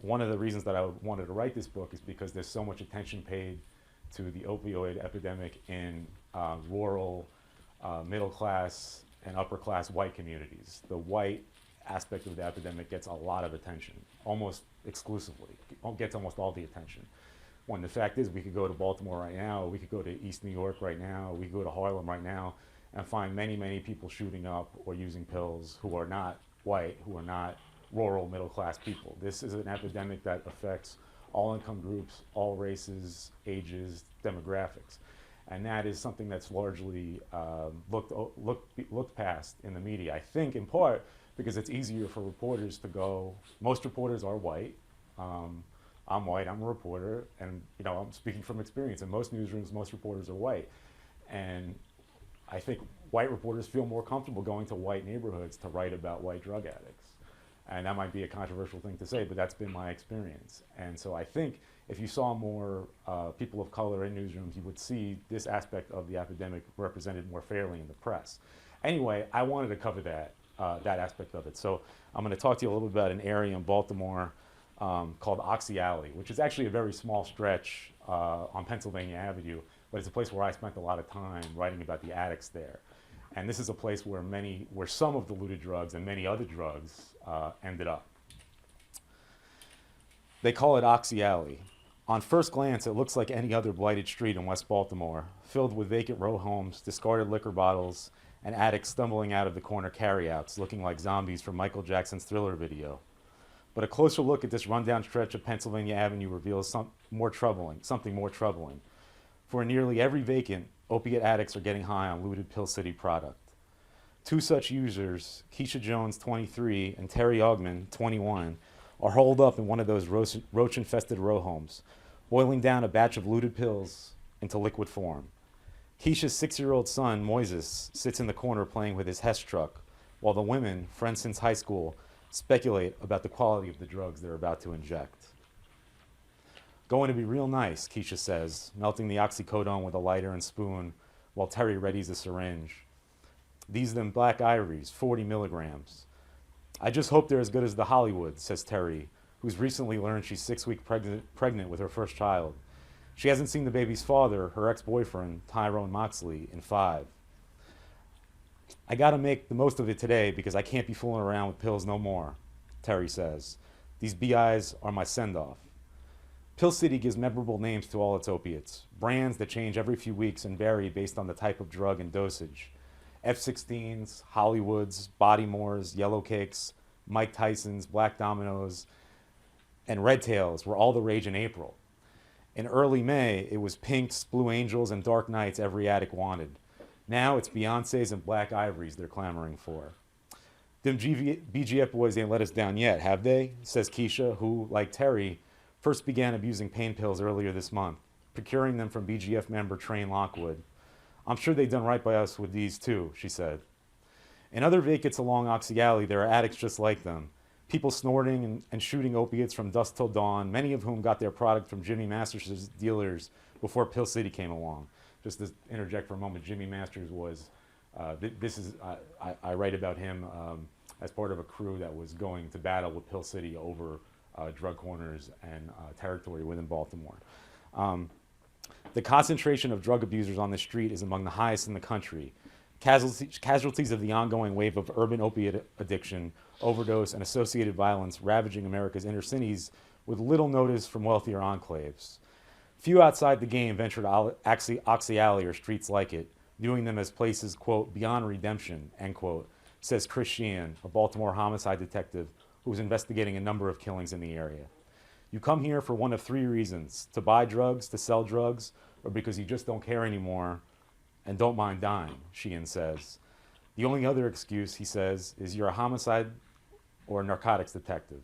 one of the reasons that I wanted to write this book is because there's so much attention paid to the opioid epidemic in rural, middle class, and upper class white communities. The white aspect of the epidemic gets a lot of attention, almost exclusively, gets almost all the attention. When the fact is, we could go to Baltimore right now, we could go to East New York right now, we could go to Harlem right now, and find many, many people shooting up or using pills who are not white, who are not rural middle class people. This is an epidemic that affects all income groups, all races, ages, demographics. And that is something that's largely looked past in the media. I think in part because it's easier for reporters to go, most reporters are white. I'm white, I'm a reporter, and I'm speaking from experience. In most newsrooms, most reporters are white. And I think white reporters feel more comfortable going to white neighborhoods to write about white drug addicts. And that might be a controversial thing to say, but that's been my experience. And so I think if you saw more people of color in newsrooms, you would see this aspect of the epidemic represented more fairly in the press. Anyway, I wanted to cover that aspect of it. So I'm going to talk to you a little bit about an area in Baltimore called Oxy Alley, which is actually a very small stretch on Pennsylvania Avenue, but it's a place where I spent a lot of time writing about the addicts there. And this is a place where some of the looted drugs and many other drugs ended up. They call it Oxy Alley. On first glance, it looks like any other blighted street in West Baltimore, filled with vacant row homes, discarded liquor bottles, and addicts stumbling out of the corner carryouts, looking like zombies from Michael Jackson's Thriller video. But a closer look at this rundown stretch of Pennsylvania Avenue reveals something more troubling. For in nearly every vacant, opiate addicts are getting high on looted Pill City product. Two such users, Keisha Jones, 23, and Terry Augman, 21, are holed up in one of those roach-infested row homes, boiling down a batch of looted pills into liquid form. Keisha's 6-year-old son, Moises, sits in the corner playing with his Hess truck, while the women, friends since high school, speculate about the quality of the drugs they're about to inject. Going to be real nice, Keisha says, melting the oxycodone with a lighter and spoon while Terry readies a syringe. These them black ivories, 40 milligrams. I just hope they're as good as the Hollywood, says Terry, who's recently learned she's 6 weeks pregnant with her first child. She hasn't seen the baby's father, her ex-boyfriend, Tyrone Moxley, in 5. I gotta make the most of it today because I can't be fooling around with pills no more, Terry says. These BIs are my send-off. Pill City gives memorable names to all its opiates, brands that change every few weeks and vary based on the type of drug and dosage. F-16s, Hollywoods, Bodymores, Yellow Cakes, Mike Tyson's, Black Dominoes, and Red Tails were all the rage in April. In early May, it was Pinks, Blue Angels, and Dark Knights every addict wanted. Now it's Beyonce's and Black Ivories they're clamoring for. Them BGF boys ain't let us down yet, have they? Says Keisha, who, like Terry, first began abusing pain pills earlier this month, procuring them from BGF member Train Lockwood. I'm sure they've done right by us with these too, she said. In other vacates along Oxy Alley, there are addicts just like them, people snorting and shooting opiates from dusk till dawn, many of whom got their product from Jimmy Masters' dealers before Pill City came along. Just to interject for a moment, Jimmy Masters was, I write about him as part of a crew that was going to battle with Pill City over drug corners and territory within Baltimore. The concentration of drug abusers on the street is among the highest in the country. Casualties of the ongoing wave of urban opiate addiction, overdose, and associated violence ravaging America's inner cities with little notice from wealthier enclaves. Few outside the game venture to Oxy Alley or streets like it, viewing them as places, quote, beyond redemption, end quote, says Chris Sheehan, a Baltimore homicide detective who was investigating a number of killings in the area. You come here for one of 3 reasons: to buy drugs, to sell drugs, or because you just don't care anymore and don't mind dying, Sheehan says. The only other excuse, he says, is you're a homicide or a narcotics detective.